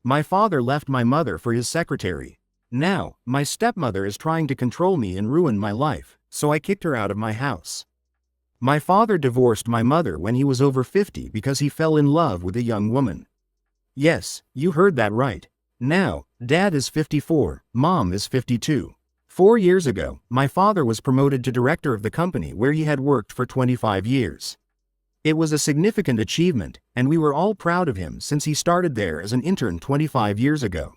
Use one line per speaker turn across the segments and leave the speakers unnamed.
My father left my mother for his secretary. Now, my stepmother is trying to control me and ruin my life, so I kicked her out of my house. My father divorced my mother when he was over 50 because he fell in love with a young woman. Yes, you heard that right. Now, Dad is 54, Mom is 52. 4 years ago, my father was promoted to director of the company where he had worked for 25 years. It was a significant achievement, and we were all proud of him since he started there as an intern 25 years ago.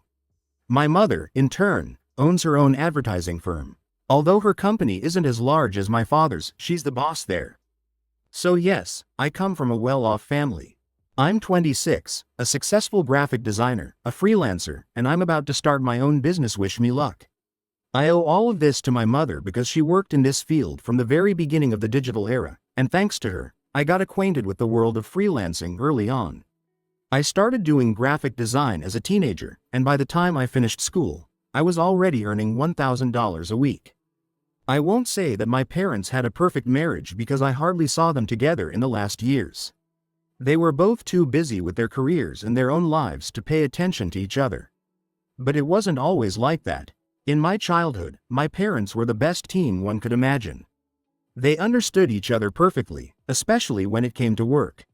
My mother, in turn, owns her own advertising firm. Although her company isn't as large as my father's, she's the boss there. So yes, I come from a well-off family. I'm 26, a successful graphic designer, a freelancer, and I'm about to start my own business. Wish me luck. I owe all of this to my mother because she worked in this field from the very beginning of the digital era, and thanks to her, I got acquainted with the world of freelancing early on. I started doing graphic design as a teenager, and by the time I finished school, I was already earning $1,000 a week. I won't say that my parents had a perfect marriage because I hardly saw them together in the last years. They were both too busy with their careers and their own lives to pay attention to each other. But it wasn't always like that. In my childhood, my parents were the best team one could imagine. They understood each other perfectly, especially when it came to work.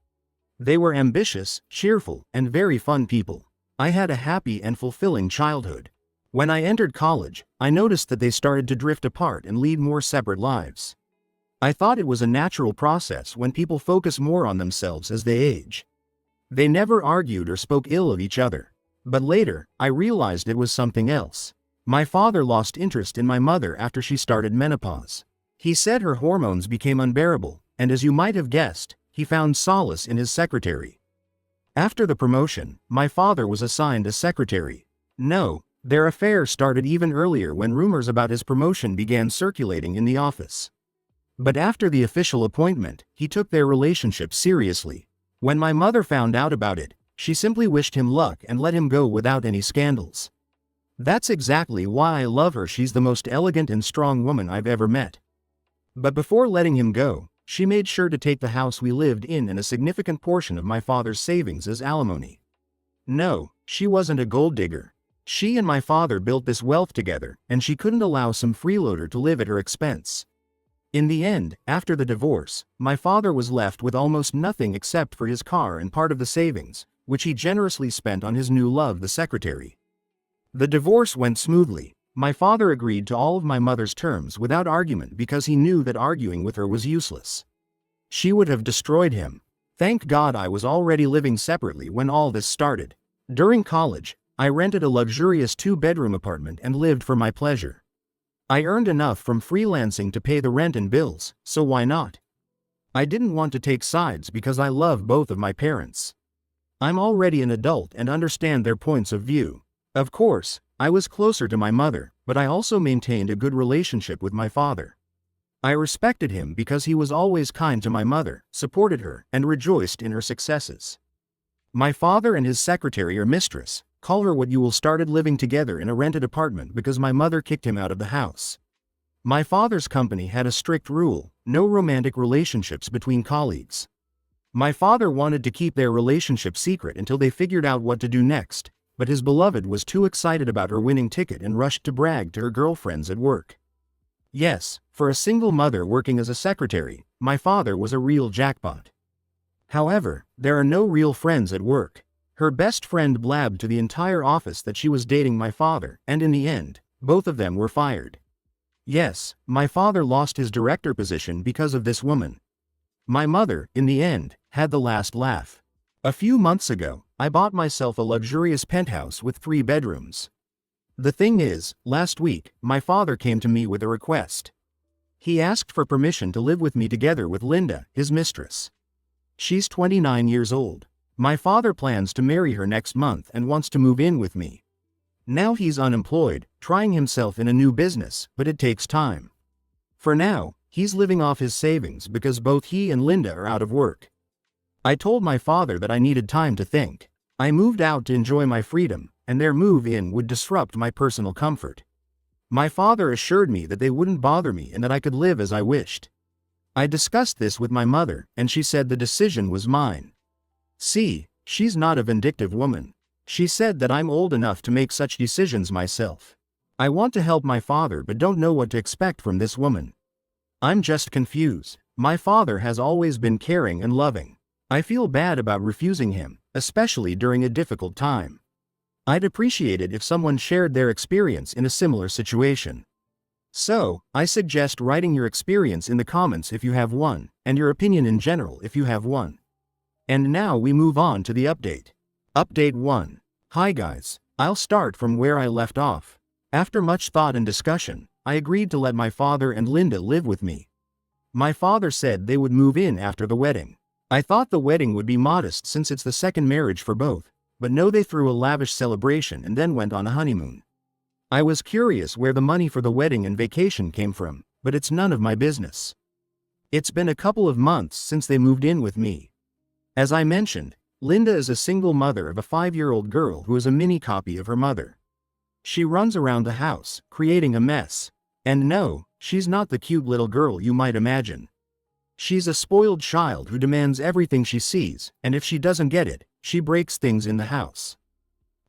They were ambitious, cheerful, and very fun people. I had a happy and fulfilling childhood. When I entered college, I noticed that they started to drift apart and lead more separate lives. I thought it was a natural process when people focus more on themselves as they age. They never argued or spoke ill of each other. But later, I realized it was something else. My father lost interest in my mother after she started menopause. He said her hormones became unbearable, and as you might have guessed, he found solace in his secretary. After the promotion, my father was assigned a secretary. No, their affair started even earlier when rumors about his promotion began circulating in the office. But after the official appointment, he took their relationship seriously. When my mother found out about it, she simply wished him luck and let him go without any scandals. That's exactly why I love her. She's the most elegant and strong woman I've ever met. But before letting him go, she made sure to take the house we lived in and a significant portion of my father's savings as alimony. No, she wasn't a gold digger. She and my father built this wealth together, and she couldn't allow some freeloader to live at her expense. In the end, after the divorce, my father was left with almost nothing except for his car and part of the savings, which he generously spent on his new love, the secretary. The divorce went smoothly. My father agreed to all of my mother's terms without argument because he knew that arguing with her was useless. She would have destroyed him. Thank God I was already living separately when all this started. During college, I rented a luxurious 2-bedroom apartment and lived for my pleasure. I earned enough from freelancing to pay the rent and bills, so why not? I didn't want to take sides because I love both of my parents. I'm already an adult and understand their points of view. Of course, I was closer to my mother, but I also maintained a good relationship with my father. I respected him because he was always kind to my mother, supported her, and rejoiced in her successes. My father and his secretary or mistress, call her what you will, started living together in a rented apartment because my mother kicked him out of the house. My father's company had a strict rule: no romantic relationships between colleagues. My father wanted to keep their relationship secret until they figured out what to do next, but his beloved was too excited about her winning ticket and rushed to brag to her girlfriends at work. Yes, for a single mother working as a secretary, my father was a real jackpot. However, there are no real friends at work. Her best friend blabbed to the entire office that she was dating my father, and in the end, both of them were fired. Yes, my father lost his director position because of this woman. My mother, in the end, had the last laugh. A few months ago, I bought myself a luxurious penthouse with 3 bedrooms. The thing is, last week, my father came to me with a request. He asked for permission to live with me together with Linda, his mistress. She's 29 years old. My father plans to marry her next month and wants to move in with me. Now he's unemployed, trying himself in a new business, but it takes time. For now, he's living off his savings because both he and Linda are out of work. I told my father that I needed time to think. I moved out to enjoy my freedom, and their move-in would disrupt my personal comfort. My father assured me that they wouldn't bother me and that I could live as I wished. I discussed this with my mother, and she said the decision was mine. See, she's not a vindictive woman. She said that I'm old enough to make such decisions myself. I want to help my father but don't know what to expect from this woman. I'm just confused. My father has always been caring and loving. I feel bad about refusing him, especially during a difficult time. I'd appreciate it if someone shared their experience in a similar situation. So, I suggest writing your experience in the comments if you have one, and your opinion in general if you have one. And now we move on to the update. Update 1. Hi guys, I'll start from where I left off. After much thought and discussion, I agreed to let my father and Linda live with me. My father said they would move in after the wedding. I thought the wedding would be modest since it's the second marriage for both, but no, they threw a lavish celebration and then went on a honeymoon. I was curious where the money for the wedding and vacation came from, but it's none of my business. It's been a couple of months since they moved in with me. As I mentioned, Linda is a single mother of a 5-year-old girl who is a mini copy of her mother. She runs around the house, creating a mess. And no, she's not the cute little girl you might imagine. She's a spoiled child who demands everything she sees, and if she doesn't get it, she breaks things in the house.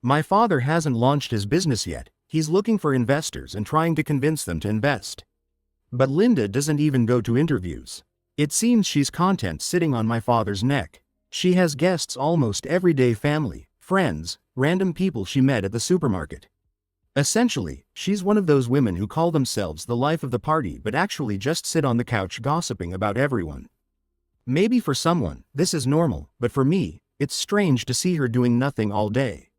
My father hasn't launched his business yet, he's looking for investors and trying to convince them to invest. But Linda doesn't even go to interviews. It seems she's content sitting on my father's neck. She has guests almost every day, family, friends, random people she met at the supermarket. Essentially, she's one of those women who call themselves the life of the party but actually just sit on the couch gossiping about everyone. Maybe for someone, this is normal, but for me, it's strange to see her doing nothing all day.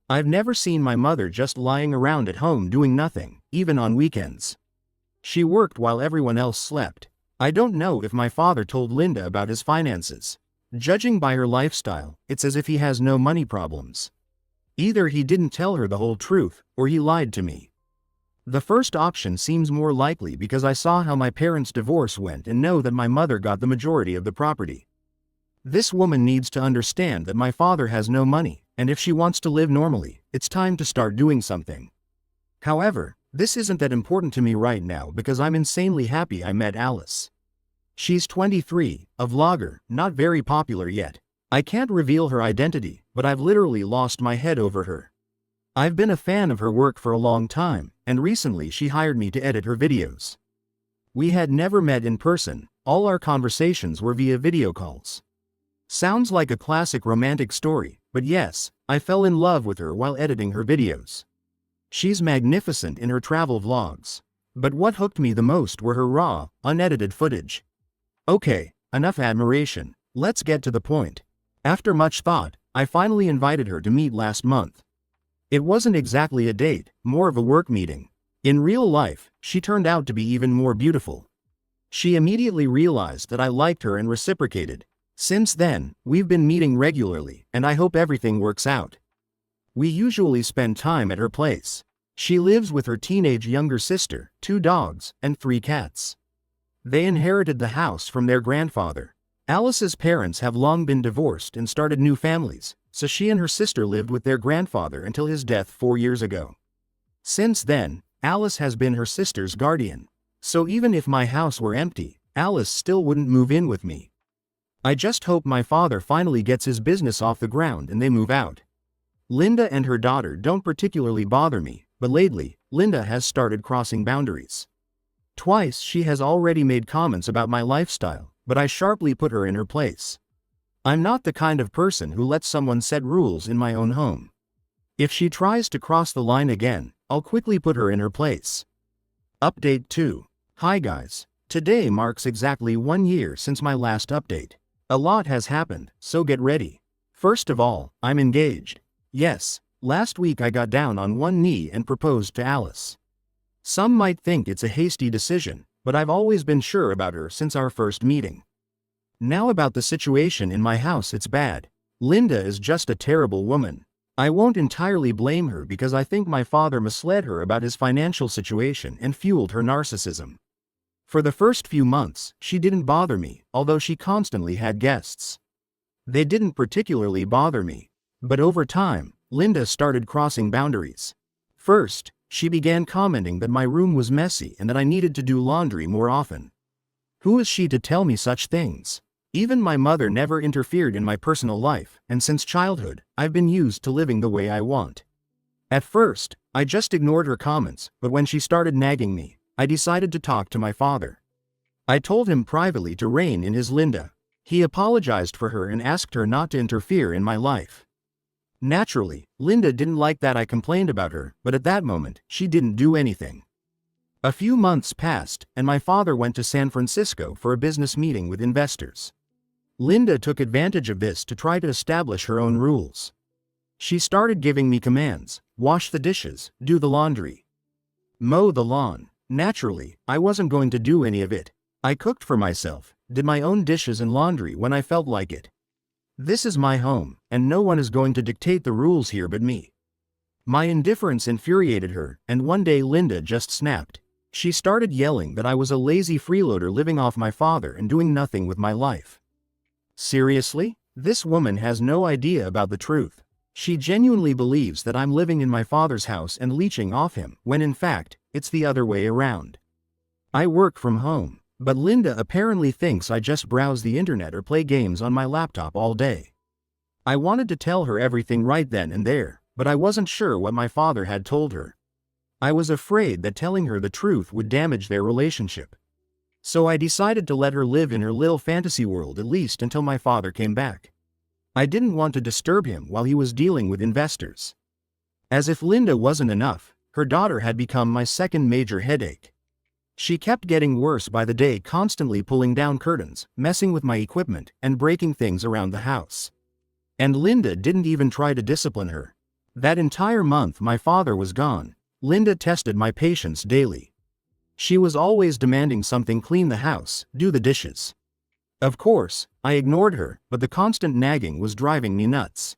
I've never seen my mother just lying around at home doing nothing, even on weekends. She worked while everyone else slept. I don't know if my father told Linda about his finances. Judging by her lifestyle, it's as if he has no money problems. Either he didn't tell her the whole truth, or he lied to me. The first option seems more likely because I saw how my parents' divorce went and know that my mother got the majority of the property. This woman needs to understand that my father has no money, and if she wants to live normally, it's time to start doing something. However, this isn't that important to me right now because I'm insanely happy I met Alice. She's 23, a vlogger, not very popular yet. I can't reveal her identity, but I've literally lost my head over her. I've been a fan of her work for a long time, and recently she hired me to edit her videos. We had never met in person, all our conversations were via video calls. Sounds like a classic romantic story, but yes, I fell in love with her while editing her videos. She's magnificent in her travel vlogs. But what hooked me the most were her raw, unedited footage. Okay, enough admiration, let's get to the point. After much thought, I finally invited her to meet last month. It wasn't exactly a date, more of a work meeting. In real life, she turned out to be even more beautiful. She immediately realized that I liked her and reciprocated. Since then, we've been meeting regularly, and I hope everything works out. We usually spend time at her place. She lives with her teenage younger sister, 2 dogs, and 3 cats. They inherited the house from their grandfather. Alice's parents have long been divorced and started new families, so she and her sister lived with their grandfather until his death 4 years ago. Since then, Alice has been her sister's guardian. So even if my house were empty, Alice still wouldn't move in with me. I just hope my father finally gets his business off the ground and they move out. Linda and her daughter don't particularly bother me, but lately, Linda has started crossing boundaries. Twice she has already made comments about my lifestyle, but I sharply put her in her place. I'm not the kind of person who lets someone set rules in my own home. If she tries to cross the line again, I'll quickly put her in her place. Update 2. Hi guys. Today marks exactly 1 year since my last update. A lot has happened, so get ready. First of all, I'm engaged. Yes, last week I got down on one knee and proposed to Alice. Some might think it's a hasty decision, but I've always been sure about her since our first meeting. Now about the situation in my house, it's bad. Linda is just a terrible woman. I won't entirely blame her because I think my father misled her about his financial situation and fueled her narcissism. For the first few months, she didn't bother me, although she constantly had guests. They didn't particularly bother me. But over time, Linda started crossing boundaries. First, she began commenting that my room was messy and that I needed to do laundry more often. Who is she to tell me such things? Even my mother never interfered in my personal life, and since childhood, I've been used to living the way I want. At first, I just ignored her comments, but when she started nagging me, I decided to talk to my father. I told him privately to rein in his Linda. He apologized for her and asked her not to interfere in my life. Naturally, Linda didn't like that I complained about her, but at that moment, she didn't do anything. A few months passed, and my father went to San Francisco for a business meeting with investors. Linda took advantage of this to try to establish her own rules. She started giving me commands: wash the dishes, do the laundry, mow the lawn. Naturally, I wasn't going to do any of it. I cooked for myself, did my own dishes and laundry when I felt like it. This is my home, and no one is going to dictate the rules here but me. My indifference infuriated her, and one day Linda just snapped. She started yelling that I was a lazy freeloader living off my father and doing nothing with my life. Seriously? This woman has no idea about the truth. She genuinely believes that I'm living in my father's house and leeching off him, when in fact, it's the other way around. I work from home, but Linda apparently thinks I just browse the internet or play games on my laptop all day. I wanted to tell her everything right then and there, but I wasn't sure what my father had told her. I was afraid that telling her the truth would damage their relationship. So I decided to let her live in her little fantasy world at least until my father came back. I didn't want to disturb him while he was dealing with investors. As if Linda wasn't enough, her daughter had become my second major headache. She kept getting worse by the day, constantly pulling down curtains, messing with my equipment, and breaking things around the house. And Linda didn't even try to discipline her. That entire month my father was gone, Linda tested my patience daily. She was always demanding something: clean the house, do the dishes. Of course, I ignored her, but the constant nagging was driving me nuts.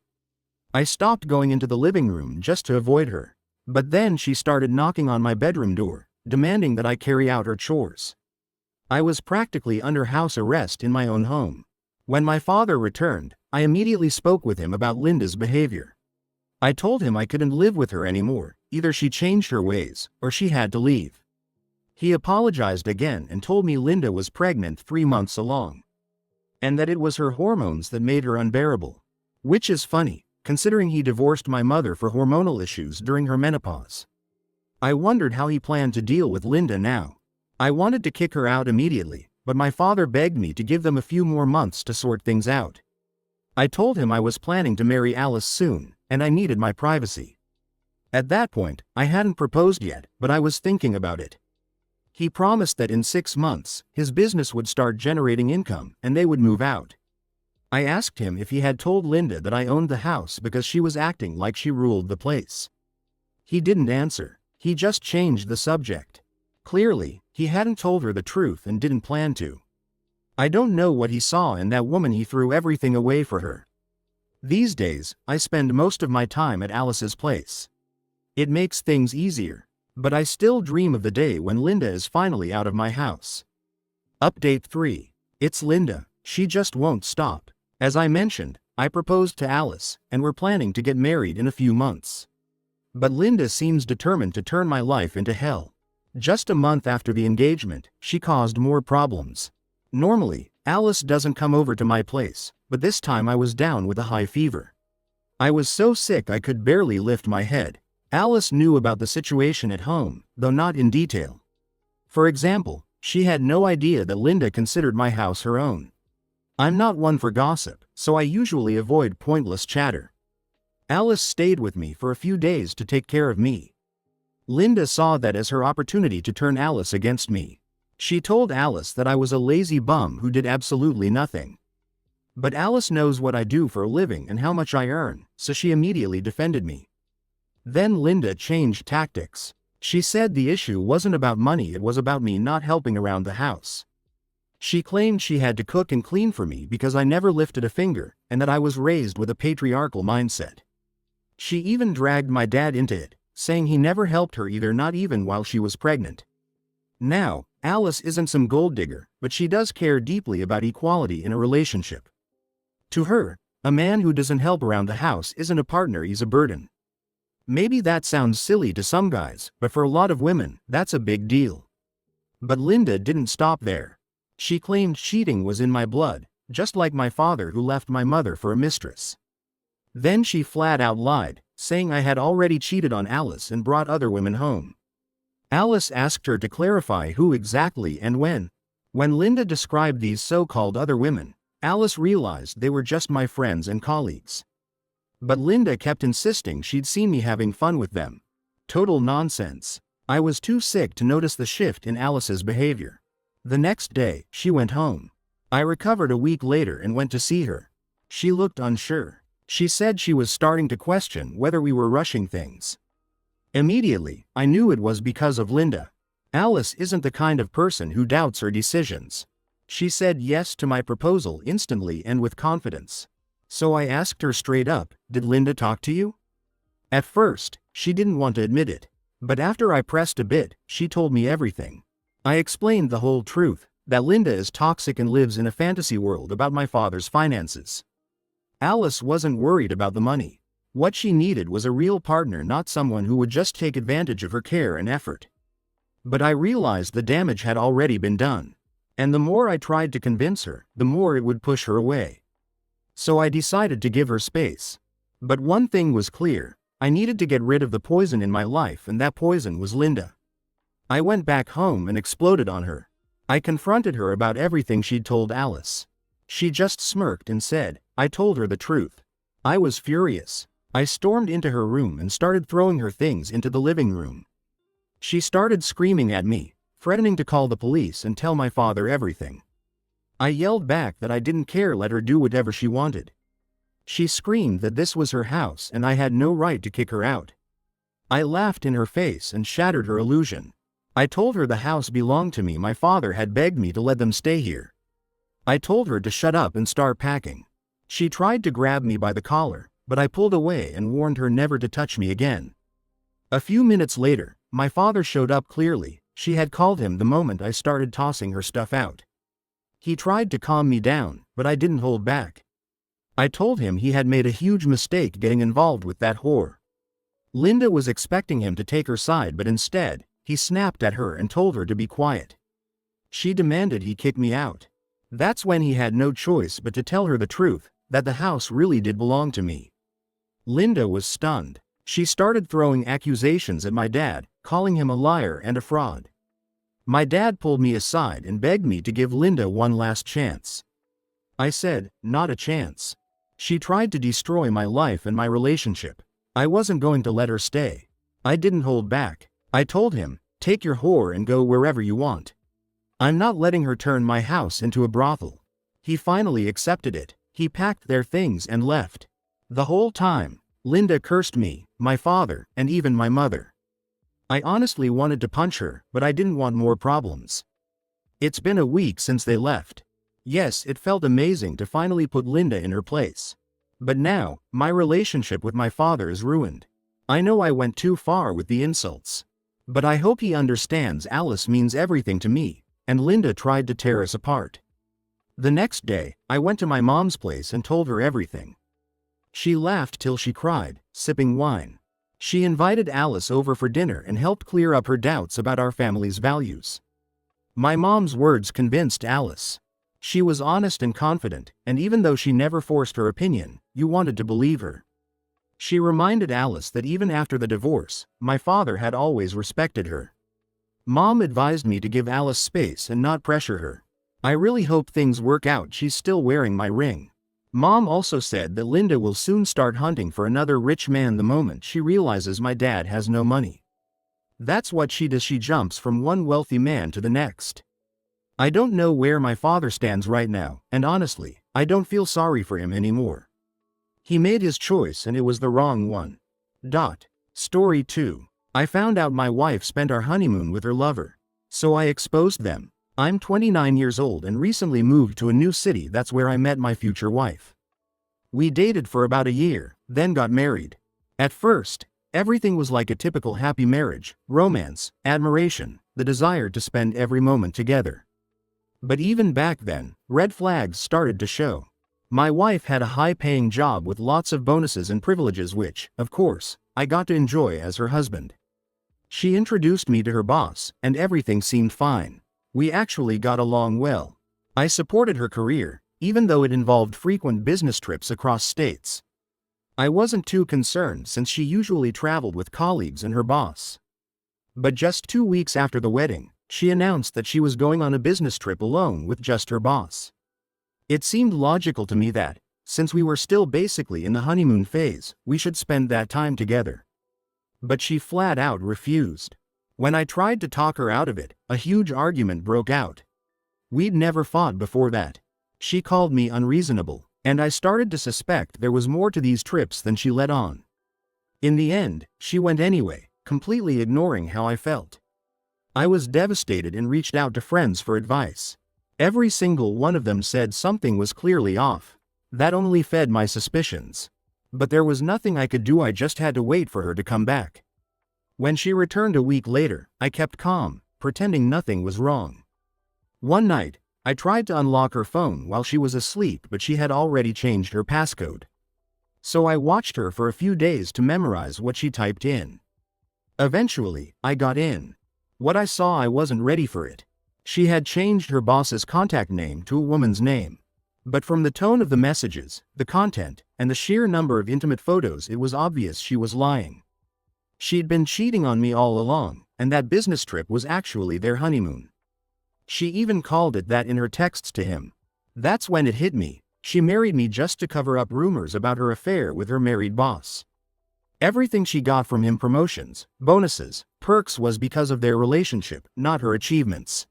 I stopped going into the living room just to avoid her. But then she started knocking on my bedroom door, demanding that I carry out her chores. I was practically under house arrest in my own home. When my father returned, I immediately spoke with him about Linda's behavior. I told him I couldn't live with her anymore, either she changed her ways, or she had to leave. He apologized again and told me Linda was pregnant 3 months along, and that it was her hormones that made her unbearable. Which is funny, considering he divorced my mother for hormonal issues during her menopause. I wondered how he planned to deal with Linda now. I wanted to kick her out immediately, but my father begged me to give them a few more months to sort things out. I told him I was planning to marry Alice soon, and I needed my privacy. At that point, I hadn't proposed yet, but I was thinking about it. He promised that in 6 months, his business would start generating income and they would move out. I asked him if he had told Linda that I owned the house because she was acting like she ruled the place. He didn't answer, he just changed the subject. Clearly, he hadn't told her the truth and didn't plan to. I don't know what he saw in that woman. He threw everything away for her. These days, I spend most of my time at Alice's place. It makes things easier. But I still dream of the day when Linda is finally out of my house. Update 3. It's Linda, she just won't stop. As I mentioned, I proposed to Alice, and we're planning to get married in a few months. But Linda seems determined to turn my life into hell. Just a month after the engagement, she caused more problems. Normally, Alice doesn't come over to my place, but this time I was down with a high fever. I was so sick I could barely lift my head. Alice knew about the situation at home, though not in detail. For example, she had no idea that Linda considered my house her own. I'm not one for gossip, so I usually avoid pointless chatter. Alice stayed with me for a few days to take care of me. Linda saw that as her opportunity to turn Alice against me. She told Alice that I was a lazy bum who did absolutely nothing. But Alice knows what I do for a living and how much I earn, so she immediately defended me. Then Linda changed tactics. She said the issue wasn't about money, it was about me not helping around the house. She claimed she had to cook and clean for me because I never lifted a finger, and that I was raised with a patriarchal mindset. She even dragged my dad into it, saying he never helped her either, not even while she was pregnant. Now, Alice isn't some gold digger, but she does care deeply about equality in a relationship. To her, a man who doesn't help around the house isn't a partner, he's a burden. Maybe that sounds silly to some guys, but for a lot of women, that's a big deal. But Linda didn't stop there. She claimed cheating was in my blood, just like my father who left my mother for a mistress. Then she flat out lied, saying I had already cheated on Alice and brought other women home. Alice asked her to clarify who exactly and when. When Linda described these so-called other women, Alice realized they were just my friends and colleagues. But Linda kept insisting she'd seen me having fun with them. Total nonsense. I was too sick to notice the shift in Alice's behavior. The next day, she went home. I recovered a week later and went to see her. She looked unsure. She said she was starting to question whether we were rushing things. Immediately, I knew it was because of Linda. Alice isn't the kind of person who doubts her decisions. She said yes to my proposal instantly and with confidence. So I asked her straight up, "Did Linda talk to you?" At first, she didn't want to admit it. But after I pressed a bit, she told me everything. I explained the whole truth, that Linda is toxic and lives in a fantasy world about my father's finances. Alice wasn't worried about the money. What she needed was a real partner, not someone who would just take advantage of her care and effort. But I realized the damage had already been done. And the more I tried to convince her, the more it would push her away. So I decided to give her space. But one thing was clear, I needed to get rid of the poison in my life, and that poison was Linda. I went back home and exploded on her. I confronted her about everything she'd told Alice. She just smirked and said, "I told her the truth." I was furious. I stormed into her room and started throwing her things into the living room. She started screaming at me, threatening to call the police and tell my father everything. I yelled back that I didn't care, let her do whatever she wanted. She screamed that this was her house and I had no right to kick her out. I laughed in her face and shattered her illusion. I told her the house belonged to me, my father had begged me to let them stay here. I told her to shut up and start packing. She tried to grab me by the collar, but I pulled away and warned her never to touch me again. A few minutes later, my father showed up clearly. She had called him the moment I started tossing her stuff out. He tried to calm me down, but I didn't hold back. I told him he had made a huge mistake getting involved with that whore. Linda was expecting him to take her side, but instead, he snapped at her and told her to be quiet. She demanded he kick me out. That's when he had no choice but to tell her the truth, that the house really did belong to me. Linda was stunned. She started throwing accusations at my dad, calling him a liar and a fraud. My dad pulled me aside and begged me to give Linda one last chance. I said, "Not a chance." She tried to destroy my life and my relationship. I wasn't going to let her stay. I didn't hold back. I told him, "Take your whore and go wherever you want. I'm not letting her turn my house into a brothel." He finally accepted it. He packed their things and left. The whole time, Linda cursed me, my father, and even my mother. I honestly wanted to punch her, but I didn't want more problems. It's been a week since they left. Yes, it felt amazing to finally put Linda in her place. But now, my relationship with my father is ruined. I know I went too far with the insults. But I hope he understands Alice means everything to me, and Linda tried to tear us apart. The next day, I went to my mom's place and told her everything. She laughed till she cried, sipping wine. She invited Alice over for dinner and helped clear up her doubts about our family's values. My mom's words convinced Alice. She was honest and confident, and even though she never forced her opinion, you wanted to believe her. She reminded Alice that even after the divorce, my father had always respected her. Mom advised me to give Alice space and not pressure her. I really hope things work out. She's still wearing my ring. Mom also said that Linda will soon start hunting for another rich man the moment she realizes my dad has no money. That's what she does. She jumps from one wealthy man to the next. I don't know where my father stands right now, and honestly, I don't feel sorry for him anymore. He made his choice and it was the wrong one. Story 2. I found out my wife spent our honeymoon with her lover. So I exposed them. I'm 29 years old and recently moved to a new city. That's where I met my future wife. We dated for about a year, then got married. At first, everything was like a typical happy marriage: romance, admiration, the desire to spend every moment together. But even back then, red flags started to show. My wife had a high-paying job with lots of bonuses and privileges which, of course, I got to enjoy as her husband. She introduced me to her boss, and everything seemed fine. We actually got along well. I supported her career, even though it involved frequent business trips across states. I wasn't too concerned since she usually traveled with colleagues and her boss. But just 2 weeks after the wedding, she announced that she was going on a business trip alone with just her boss. It seemed logical to me that, since we were still basically in the honeymoon phase, we should spend that time together. But she flat out refused. When I tried to talk her out of it, a huge argument broke out. We'd never fought before that. She called me unreasonable, and I started to suspect there was more to these trips than she let on. In the end, she went anyway, completely ignoring how I felt. I was devastated and reached out to friends for advice. Every single one of them said something was clearly off. That only fed my suspicions. But there was nothing I could do, I just had to wait for her to come back. When she returned a week later, I kept calm, pretending nothing was wrong. One night, I tried to unlock her phone while she was asleep, but she had already changed her passcode. So I watched her for a few days to memorize what she typed in. Eventually, I got in. What I saw, I wasn't ready for it. She had changed her boss's contact name to a woman's name. But from the tone of the messages, the content, and the sheer number of intimate photos, it was obvious she was lying. She'd been cheating on me all along, and that business trip was actually their honeymoon. She even called it that in her texts to him. That's when it hit me. She married me just to cover up rumors about her affair with her married boss. Everything she got from him, promotions, bonuses, perks, was because of their relationship, not her achievements.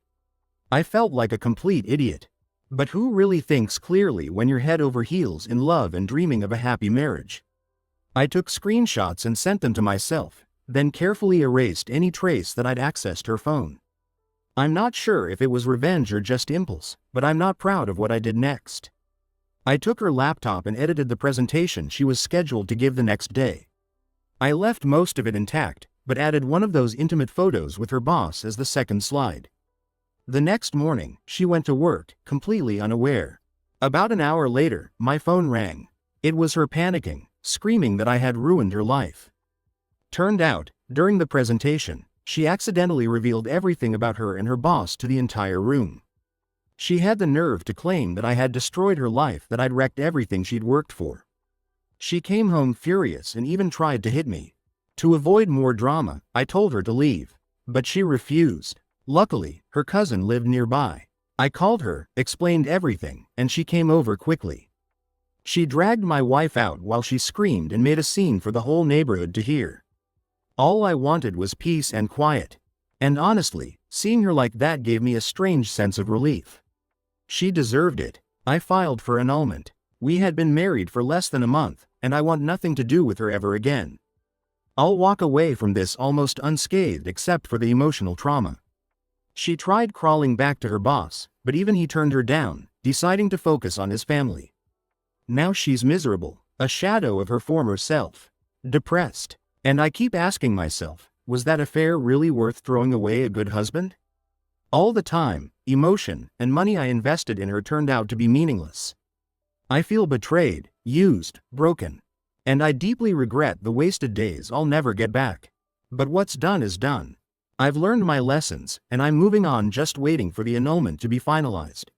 I felt like a complete idiot. But who really thinks clearly when you're head over heels in love and dreaming of a happy marriage? I took screenshots and sent them to myself, then carefully erased any trace that I'd accessed her phone. I'm not sure if it was revenge or just impulse, but I'm not proud of what I did next. I took her laptop and edited the presentation she was scheduled to give the next day. I left most of it intact, but added one of those intimate photos with her boss as the second slide. The next morning, she went to work, completely unaware. About an hour later, my phone rang. It was her panicking, screaming that I had ruined her life. Turned out, during the presentation, she accidentally revealed everything about her and her boss to the entire room. She had the nerve to claim that I had destroyed her life, that I'd wrecked everything she'd worked for. She came home furious and even tried to hit me. To avoid more drama, I told her to leave. But she refused. Luckily, her cousin lived nearby. I called her, explained everything, and she came over quickly. She dragged my wife out while she screamed and made a scene for the whole neighborhood to hear. All I wanted was peace and quiet. And honestly, seeing her like that gave me a strange sense of relief. She deserved it. I filed for annulment. We had been married for less than a month, and I want nothing to do with her ever again. I'll walk away from this almost unscathed except for the emotional trauma. She tried crawling back to her boss, but even he turned her down, deciding to focus on his family. Now she's miserable, a shadow of her former self. Depressed. And I keep asking myself, was that affair really worth throwing away a good husband? All the time, emotion, and money I invested in her turned out to be meaningless. I feel betrayed, used, broken. And I deeply regret the wasted days I'll never get back. But what's done is done. I've learned my lessons, and I'm moving on, just waiting for the annulment to be finalized.